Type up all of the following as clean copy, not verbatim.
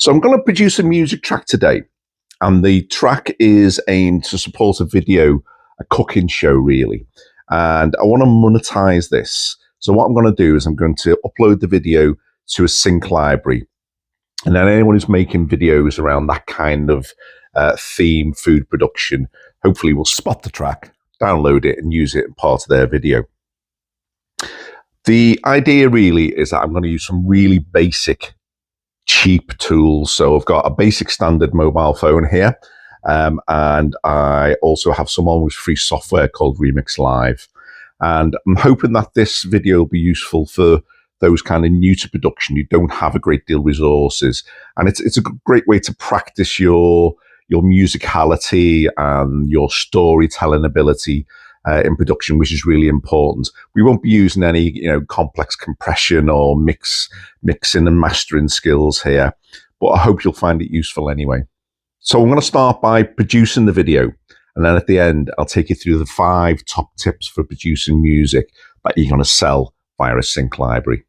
So I'm going to produce a music track today, and the track is aimed to support a video, a cooking show really, and I want to monetize this. So what I'm going to do is I'm going to upload the video to a sync library, and then anyone who's making videos around that kind of theme, food production, hopefully will spot the track, download it, and use it in part of their video. The idea really is that I'm going to use some really basic, cheap tools. So I've got a basic standard mobile phone here, and I also have some almost free software called Remix Live. And I'm hoping that this video will be useful for those kind of new to production who don't have a great deal of resources. And it's a great way to practice your musicality and your storytelling ability in production, which is really important. We won't be using any complex compression or mixing and mastering skills here, but I hope you'll find it useful anyway. So I'm going to start by producing the video, and then at the end I'll take you through the 5 top tips for producing music that you're going to sell via a sync library.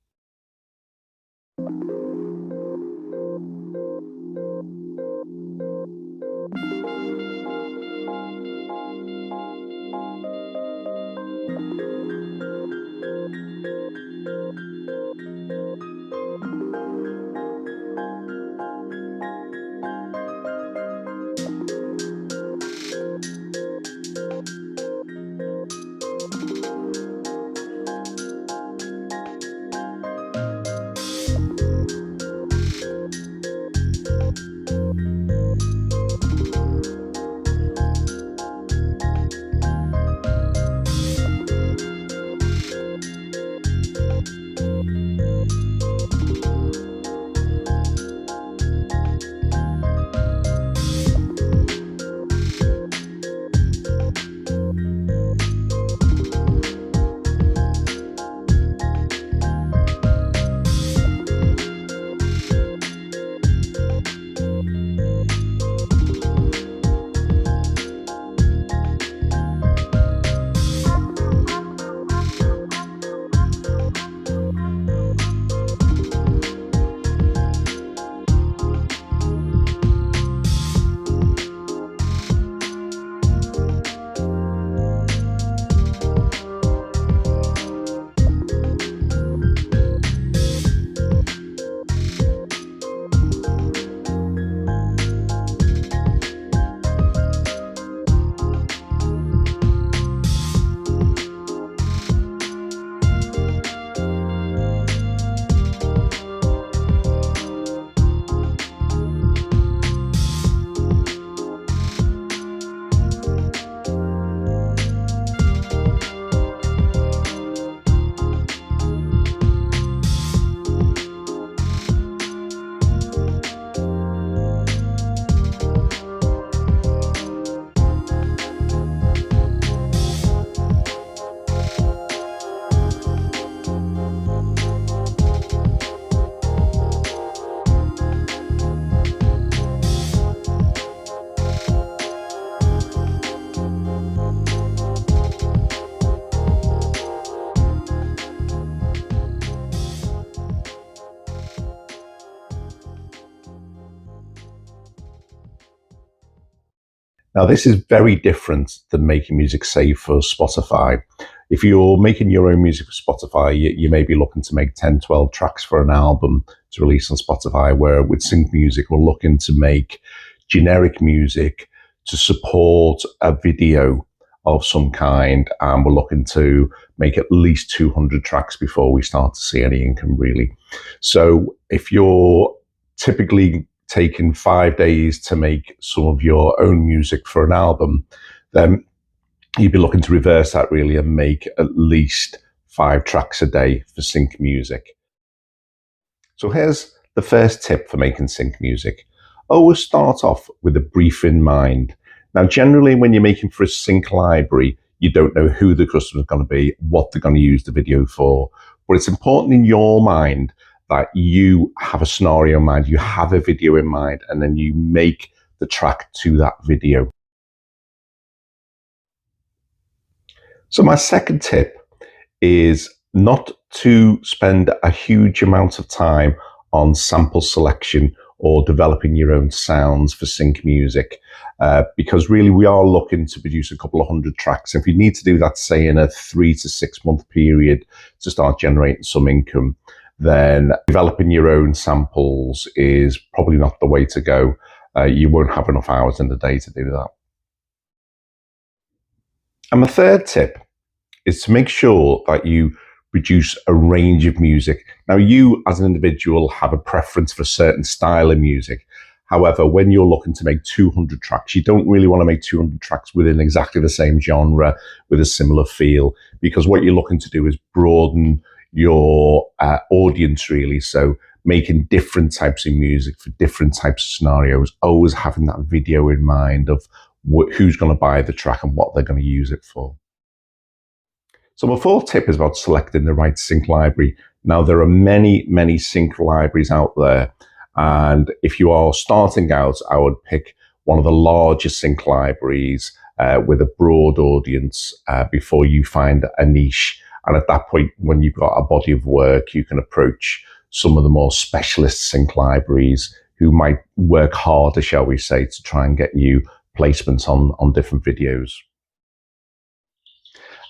Now, this is very different than making music, say, for Spotify. If you're making your own music for Spotify, you may be looking to make 10, 12 tracks for an album to release on Spotify, where with sync music, we're looking to make generic music to support a video of some kind, and we're looking to make at least 200 tracks before we start to see any income, really. So if you're typically taking 5 days to make some of your own music for an album, then you'd be looking to reverse that really and make at least 5 tracks a day for sync music. So here's the first tip for making sync music. Always start off with a brief in mind. Now, generally when you're making for a sync library, you don't know who the customer is going to be, what they're going to use the video for, but it's important in your mind that you have a scenario in mind, you have a video in mind, and then you make the track to that video. So my second tip is not to spend a huge amount of time on sample selection or developing your own sounds for sync music. Because really we are looking to produce a couple of hundred tracks. If you need to do that, say in a 3 to 6 month period to start generating some income, then developing your own samples is probably not the way to go. You won't have enough hours in the day to do that. And the third tip is to make sure that you produce a range of music. Now, you as an individual have a preference for a certain style of music. However, when you're looking to make 200 tracks, you don't really want to make 200 tracks within exactly the same genre with a similar feel, because what you're looking to do is broaden your audience, really. So making different types of music for different types of scenarios, always having that video in mind of who's going to buy the track and what they're going to use it for. So my fourth tip is about selecting the right sync library. Now, there are many sync libraries out there. And if you are starting out, I would pick one of the larger sync libraries with a broad audience before you find a niche. And at that point, when you've got a body of work, you can approach some of the more specialist sync libraries who might work harder, shall we say, to try and get you placements on different videos.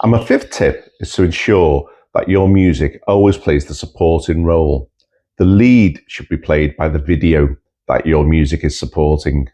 And my fifth tip is to ensure that your music always plays the supporting role. The lead should be played by the video that your music is supporting.